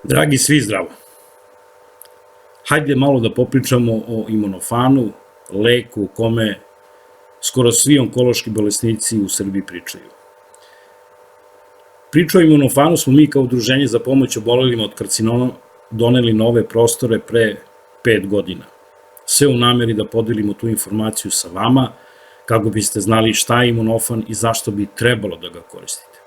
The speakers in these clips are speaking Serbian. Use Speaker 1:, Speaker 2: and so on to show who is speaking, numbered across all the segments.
Speaker 1: Dragi svi, zdravo. Hajde malo da popričamo o imunofanu, leku u kome skoro svi onkološki bolesnici u Srbiji pričaju. Priču o imunofanu smo mi kao udruženje za pomoć obolelima od karcinoma doneli na ove prostore pre 5 godina. Sve u nameri da podelimo tu informaciju sa vama, kako biste znali šta je imunofan i zašto bi trebalo da ga koristite.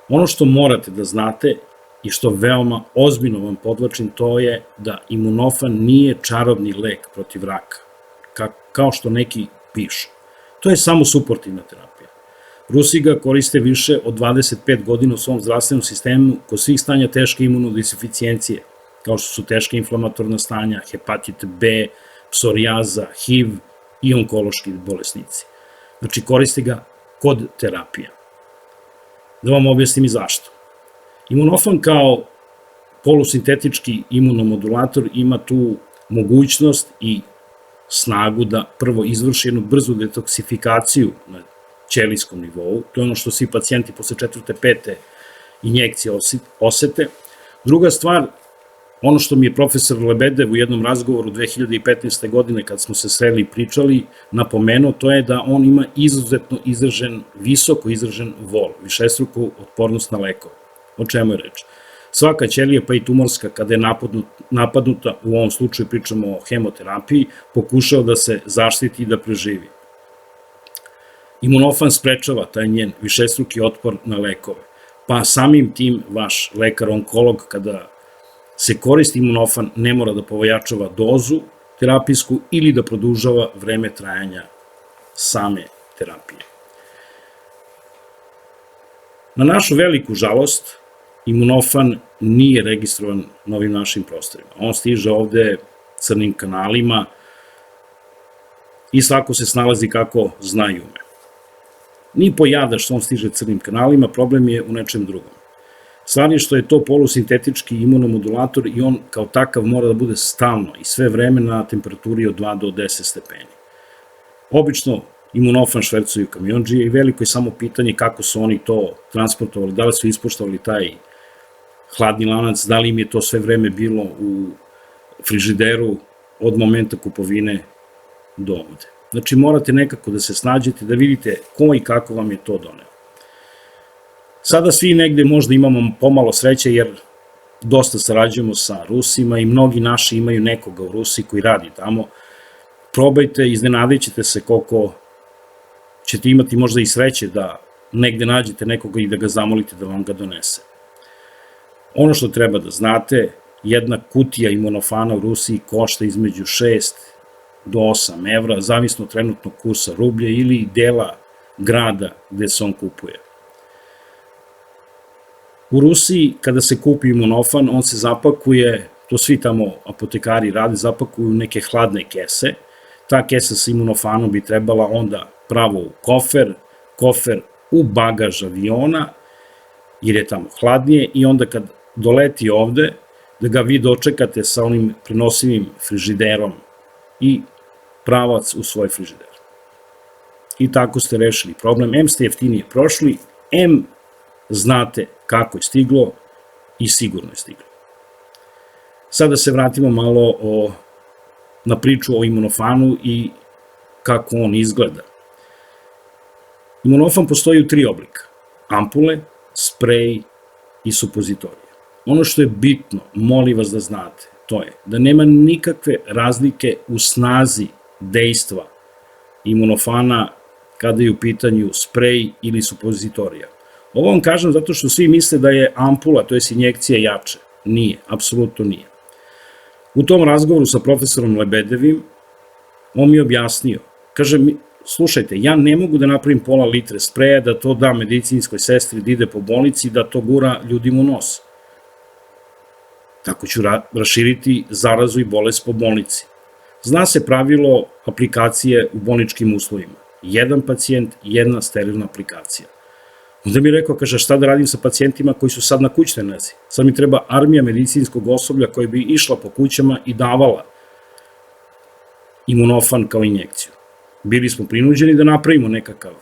Speaker 1: Ono što morate da znate i što veoma ozbiljno vam podvlačim, to je da imunofan nije čarobni lek protiv raka, kao što neki pišu. To je samo suportivna terapija. Rusi ga koriste više od 25 godina u svom zdravstvenom sistemu kod svih stanja teške imunodisuficijencije, kao što su teške inflamatorna stanja, hepatit B, psorijaza, HIV i onkološki bolesnici. Znači, koriste ga kod terapija. Da vam objasnim i zašto. Imunofan kao polusintetički imunomodulator ima tu mogućnost i snagu da prvo izvrši jednu brzu detoksifikaciju na ćelijskom nivou, to je ono što svi pacijenti posle 4. 5. injekcije osete. Druga stvar, ono što mi je profesor Lebedev u jednom razgovoru 2015. godine, kad smo se sreli i pričali, napomenuo, to je da on ima izuzetno izražen, visoko izražen vol, višestruku otpornost na lekove. O čemu je reč? Svaka ćelija, pa i tumorska, kada je napadnuta, u ovom slučaju pričamo o hemoterapiji, pokušava da se zaštiti i da preživi. Imunofan sprečava taj njen višestruki otpor na lekove, pa samim tim vaš lekar-onkolog, kada se koristi imunofan, ne mora da pojačava dozu terapijsku ili da produžava vreme trajanja same terapije. Na našu veliku žalost, imunofan nije registrovan na ovim našim prostorima. On stiže ovde crnim kanalima i svako se snalazi kako zna i ume. Ni po jada što on stiže crnim kanalima, problem je u nečem drugom. Stvar je što je to polusintetički imunomodulator i on kao takav mora da bude stalno i sve vreme na temperaturi od 2 do 10 stepeni. Obično imunofan švercuju kamiondžije i veliko je samo pitanje kako su oni to transportovali, da li su ispoštovali taj hladni lanac, da li im je to sve vreme bilo u frižideru od momenta kupovine do ovde. Znači morate nekako da se snađete, da vidite ko i kako vam je to doneo. Sada svi negde možda imamo pomalo sreće jer dosta sarađujemo sa Rusima i mnogi naši imaju nekoga u Rusiji koji radi tamo. Probajte, iznenadit ćete se koliko ćete imati možda i sreće da negde nađete nekoga i da ga zamolite da vam ga donese. Ono što treba da znate, jedna kutija imunofana u Rusiji košta između 6 do 8 evra, zavisno od trenutnog kursa rublja ili dela grada gde se on kupuje. U Rusiji, kada se kupi imunofan, on se zapakuje, to svi tamo apotekari rade, zapakuju u neke hladne kese. Ta kesa sa imunofanom bi trebala onda pravo u kofer u bagaž aviona, jer je tamo hladnije i onda kad doleti ovde, da ga vi dočekate sa onim prenosivim frižiderom i pravac u svoj frižider. I tako ste rešili problem. M ste jeftinije prošli, M znate kako je stiglo i sigurno je stiglo. Sada se vratimo malo na priču o imunofanu i kako on izgleda. Imunofan postoji u 3 oblika: ampule, sprej i supozitorije. Ono što je bitno, molim vas da znate, to je da nema nikakve razlike u snazi dejstva imunofana kada je u pitanju sprej ili supozitorija. Ovo vam kažem zato što svi misle da je ampula, to je injekcija, jače. Nije, apsolutno nije. U tom razgovoru sa profesorom Lebedevim, on mi je objasnio, kaže, slušajte, ja ne mogu da napravim pola litre spreja, da to da medicinskoj sestri, da ide po bolnici, da to gura ljudima u nos. Tako ću raširiti zarazu i bolest po bolnici. Zna se pravilo aplikacije u bolničkim uslovima. Jedan pacijent, jedna sterilna aplikacija. Onda mi je rekao, kaže, šta da radim sa pacijentima koji su sad na kućnoj nezi? Sad mi treba armija medicinskog osoblja koja bi išla po kućama i davala imunofan kao injekciju. Bili smo prinuđeni da napravimo nekakav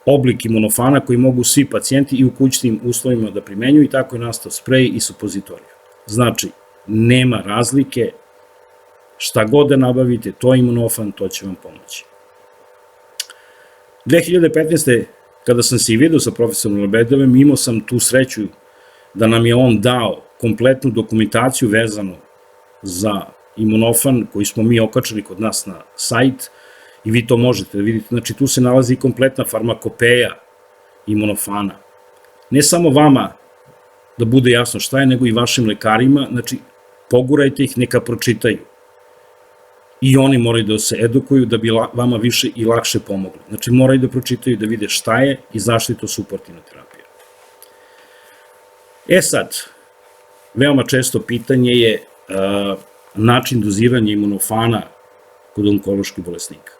Speaker 1: oblik imunofana koji mogu svi pacijenti i u kućnim uslovima da primenjuju i tako je nastao sprej i supozitorija. Znači, nema razlike, šta god da nabavite, to je imunofan, to će vam pomoći. 2015. kada sam se i vidio sa profesorom Lebedevem, imao sam tu sreću da nam je on dao kompletnu dokumentaciju vezanu za imunofan koji smo mi okačili kod nas na sajt i vi to možete da vidite. Znači, tu se nalazi i kompletna farmakopeja imunofana. Ne samo vama da bude jasno šta je, nego i vašim lekarima, znači, pogurajte ih, neka pročitaju. I oni moraju da se edukuju da bi vama više i lakše pomogli. Znači, moraju da pročitaju, da vide šta je i zašto je to suportivna terapija. Sad, veoma često pitanje je način doziranja imunofana kod onkoloških bolesnika.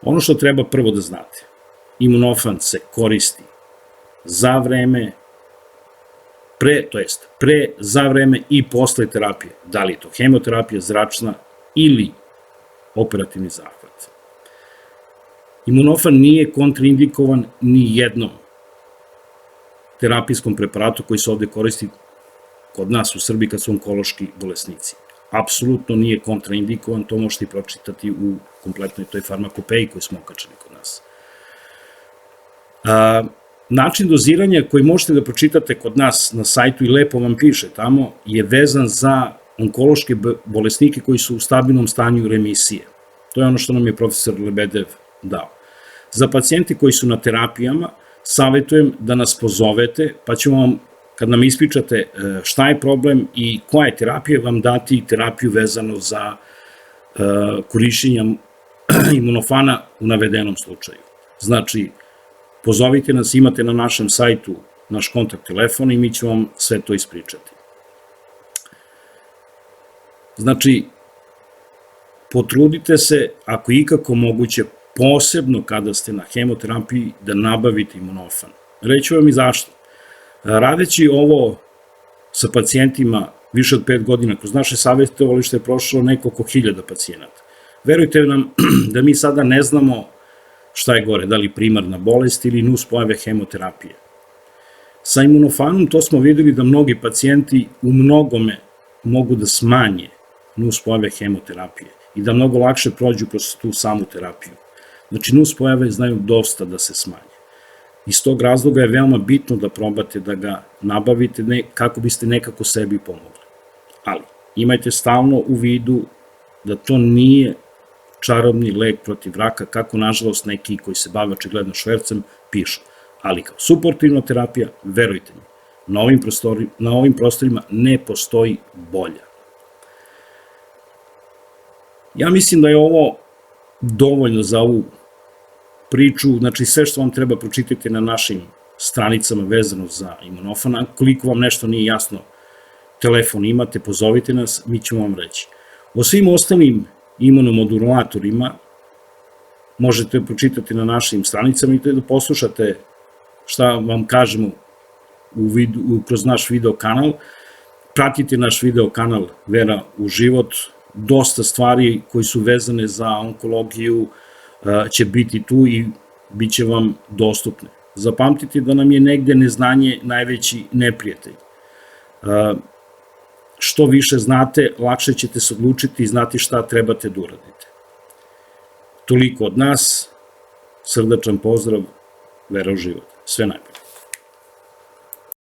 Speaker 1: Ono što treba prvo da znate, imunofan se koristi za vreme, pre, za vreme i posle terapije. Da li je to hemoterapija, zračna ili operativni zahvat. Imunofan nije kontraindikovan ni jednom terapijskom preparatu koji se ovde koristi kod nas u Srbiji kad su onkološki bolesnici. Apsolutno nije kontraindikovan, to možete i pročitati u kompletnoj toj farmakopeji koju smo okačili kod nas. Način doziranja koji možete da pročitate kod nas na sajtu i lepo vam piše tamo je vezan za onkološke bolesnike koji su u stabilnom stanju remisije. To je ono što nam je profesor Lebedev dao. Za pacijente koji su na terapijama, savjetujem da nas pozovete, pa ćemo vam, kad nam ispričate šta je problem i koja je terapija, vam dati terapiju vezano za korišćenje imunofana u navedenom slučaju. Znači, pozovite nas, imate na našem sajtu naš kontakt telefon i mi ćemo vam sve to ispričati. Znači, potrudite se, ako je ikako moguće, posebno kada ste na hemoterapiji, da nabavite imunofan. Reći vam i zašto. Radeći ovo sa pacijentima više od 5 godina, kroz naše savjetovalište je prošlo nekoliko hiljada pacijenata. Verujte nam da mi sada ne znamo šta je gore, da li primarna bolest ili nuspojave hemoterapije. Sa imunofanom to smo videli da mnogi pacijenti u mnogome mogu da smanje nuspojave hemoterapije i da mnogo lakše prođu kroz tu samu terapiju. Znači, nuspojave znaju dosta da se smanje. Iz tog razloga je veoma bitno da probate da ga nabavite kako biste nekako sebi pomogli. Ali, imajte stalno u vidu da to nije čarobni lek protiv raka, kako nažalost neki koji se bave očigledno švercem pišu. Ali kao suportivna terapija, verujte mi, na ovim prostorima ne postoji bolja. Ja mislim da je ovo dovoljno za ovu priču, znači sve što vam treba pročitati na našim stranicama vezano za imunofan, koliko vam nešto nije jasno, telefon imate, pozovite nas, mi ćemo vam reći. O svim ostalim imunomodulatorima možete pročitati na našim stranicama i da poslušate šta vam kažemo kroz naš video kanal. Pratite naš video kanal Vera u život, dosta stvari koji su vezane za onkologiju će biti tu i bit će vam dostupne. Zapamtite da nam je negde neznanje najveći neprijatelj. Što više znate, lakše ćete se odlučiti i znati šta trebate da uradite. Toliko od nas, srdačan pozdrav, Vera u život. Sve najbolje.